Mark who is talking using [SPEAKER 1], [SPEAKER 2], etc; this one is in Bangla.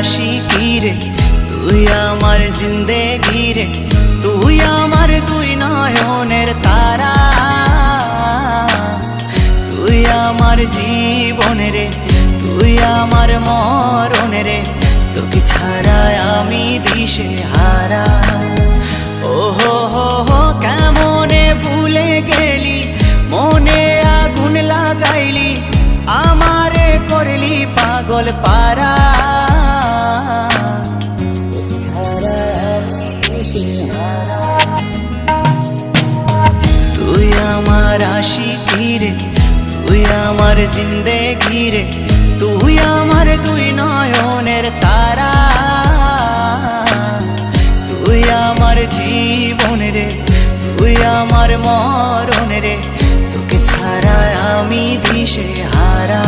[SPEAKER 1] আশিকি রে, তুই আমার জিন্দেগি রে, তুই আমার দুই নয়নের তারা, তুই আমার জীবন রে, তুই আমার মরণ রে, তোকে ছাড়া আমি দিশে হারা। ও হো হো হো কেমনে ভুলে গেলি, মনে আগুন লাগাইলি, আমারে করলি পাগল পারা, তুই আমার আশিকি রে, তুই আমার জিন্দেগি রে, তুই আমার দুই নয়নের তারা, তুই আমার জীবন রে, তুই আমার মরণ রে, তোকে ছাড়া আমি দিশে হারা।